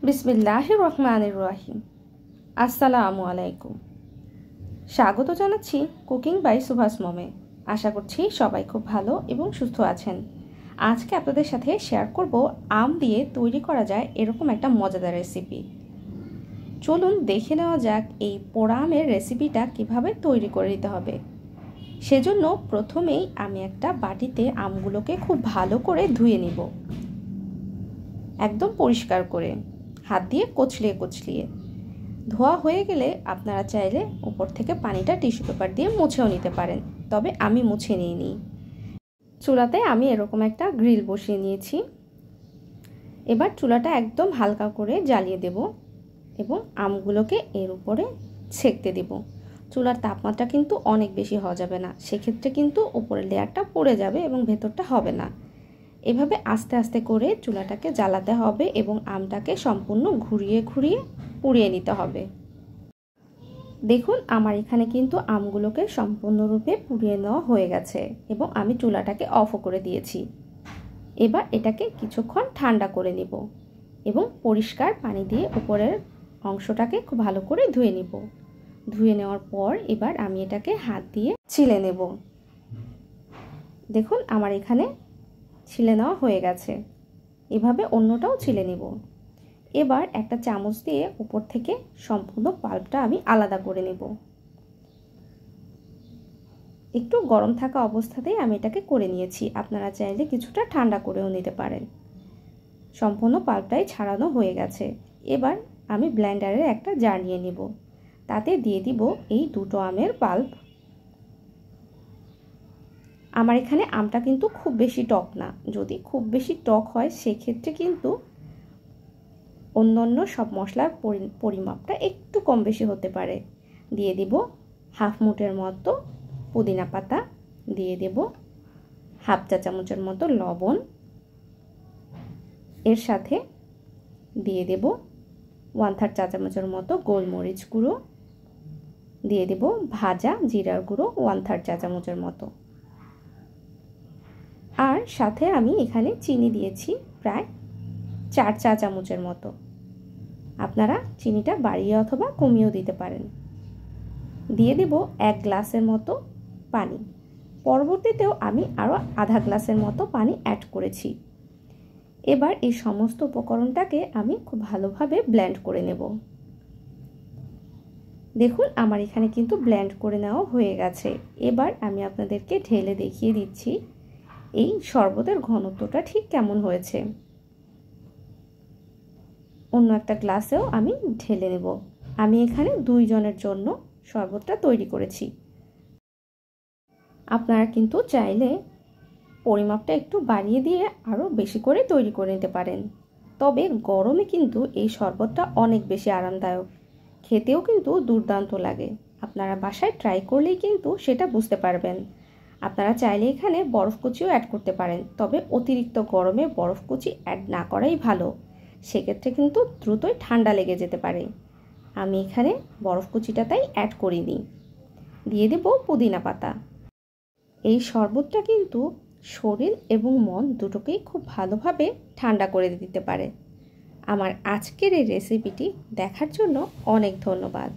বিসমিল্লাহির রহমানির রহিম। আসসালামু আলাইকুম। স্বাগত জানাচ্ছি কুকিং বাই সুভাষ মমে। আশা করছি সবাই খুব ভালো এবং সুস্থ আছেন। আজকে আপনাদের সাথে শেয়ার করব আম দিয়ে তৈরি করা যায় এরকম একটা মজাদার রেসিপি। চলুন দেখে নেওয়া যাক এই পোড়া আমের রেসিপিটা কিভাবে তৈরি করে নিতে হবে। সেজন্য প্রথমেই আমি একটা বাটিতে আমগুলোকে খুব ভালো করে ধুয়ে নিব, একদম পরিষ্কার করে হাত দিয়ে কচলিয়ে ধোয়া হয়ে গেলে আপনারা চাইলে উপর থেকে পানিটা টিস্যু পেপার দিয়ে মুছেও নিতে পারেন, তবে আমি মুছে নিইনি। চুলাতে আমি এরকম একটা গ্রিল বসিয়ে নিয়েছি। এবার চুলাটা একদম হালকা করে জ্বালিয়ে দেব এবং আমগুলোকে এর উপরে ছেঁকতে দেব। চুলার তাপমাত্রা কিন্তু অনেক বেশি হওয়া যাবে না, সেক্ষেত্রে কিন্তু উপরের লেয়ারটা পড়ে যাবে এবং ভেতরটা হবে না। এভাবে আস্তে আস্তে করে চুলাটাকে জ্বালাতে হবে এবং আমটাকে সম্পূর্ণ ঘুরিয়ে পুড়িয়ে নিতে হবে। দেখুন আমার এখানে কিন্তু আমগুলোকে সম্পূর্ণরূপে পুড়িয়ে নেওয়া হয়ে গেছে এবং আমি চুলাটাকে অফও করে দিয়েছি। এবার এটাকে কিছুক্ষণ ঠান্ডা করে নিব এবং পরিষ্কার পানি দিয়ে উপরের অংশটাকে খুব ভালো করে ধুয়ে নিব। ধুয়ে নেওয়ার পর এবার আমি এটাকে হাত দিয়ে ছিলে নেব। দেখুন আমার এখানে ছিলে নেওয়া হয়ে গেছে। এভাবে অন্যটাও ছিলে নিব। এবার একটা চামচ দিয়ে উপর থেকে সম্পূর্ণ পাল্পটা আমি আলাদা করে নেব। একটু গরম থাকা অবস্থাতেই আমি এটাকে করে নিয়েছি, আপনারা চাইলে কিছুটা ঠান্ডা করেও নিতে পারেন। সম্পূর্ণ পাল্পটাই ছাড়ানো হয়ে গেছে। এবার আমি ব্লেন্ডারের একটা জার নিয়ে নেব, তাতে দিয়ে দিব এই দুটো আমের পাল্প। আমার এখানে আমটা কিন্তু খুব বেশি টক না, যদি খুব বেশি টক হয় সেক্ষেত্রে কিন্তু অন্যান্য সব মশলার পরিমাপটা একটু কম বেশি হতে পারে। দিয়ে দিব হাফ মুঠের মতো পুদিনা পাতা, দিয়ে দেব হাফ চা চামচের মতো লবণ, এর সাথে দিয়ে দেব 1/3 চা চামচের মতো গোলমরিচ গুঁড়ো, দিয়ে দেব ভাজা জিরার গুঁড়ো 1/3 চা চামচের মতো, আর সাথে আমি এখানে চিনি দিয়েছি প্রায় 4 চা চামচের মতো। আপনারা চিনিটা বাড়িয়ে অথবা কমিয়েও দিতে পারেন। দিয়ে দেব 1 গ্লাসের মতো পানি। পরবর্তীতেও আমি আরও আধা গ্লাসের মতো পানি অ্যাড করেছি। এবার এই সমস্ত উপকরণটাকে আমি খুব ভালোভাবে ব্লেন্ড করে নেব। দেখুন আমার এখানে কিন্তু ব্লেন্ড করে নেওয়া হয়ে গেছে। এবার আমি আপনাদেরকে ঢেলে দেখিয়ে দিচ্ছি এই শরবতের ঘনত্বটা ঠিক কেমন হয়েছে। অন্য একটা গ্লাসেও আমি ঢেলে নেব। আমি এখানে 2 জনের জন্য শরবতটা তৈরি করেছি। আপনারা কিন্তু চাইলে পরিমাপটা একটু বাড়িয়ে দিয়ে আরও বেশি করে তৈরি করে নিতে পারেন। তবে গরমে কিন্তু এই শরবতটা অনেক বেশি আরামদায়ক, খেতেও কিন্তু দুর্দান্ত লাগে। আপনারা বাসায় ট্রাই করলেই কিন্তু সেটা বুঝতে পারবেন। আপনারা চাইলে এখানে বরফ কুচিও অ্যাড করতে পারেন, তবে অতিরিক্ত গরমে বরফ কুচি অ্যাড না করাই ভালো, সেক্ষেত্রে কিন্তু দ্রুতই ঠান্ডা লেগে যেতে পারে। আমি এখানে বরফ কুচিটা তাই অ্যাড করিনি। দিয়ে দেব পুদিনা পাতা। এই শরবতটা কিন্তু শরীর এবং মন দুটোকেই খুব ভালোভাবে ঠান্ডা করে দিতে পারে। আমার আজকের এই রেসিপিটি দেখার জন্য অনেক ধন্যবাদ।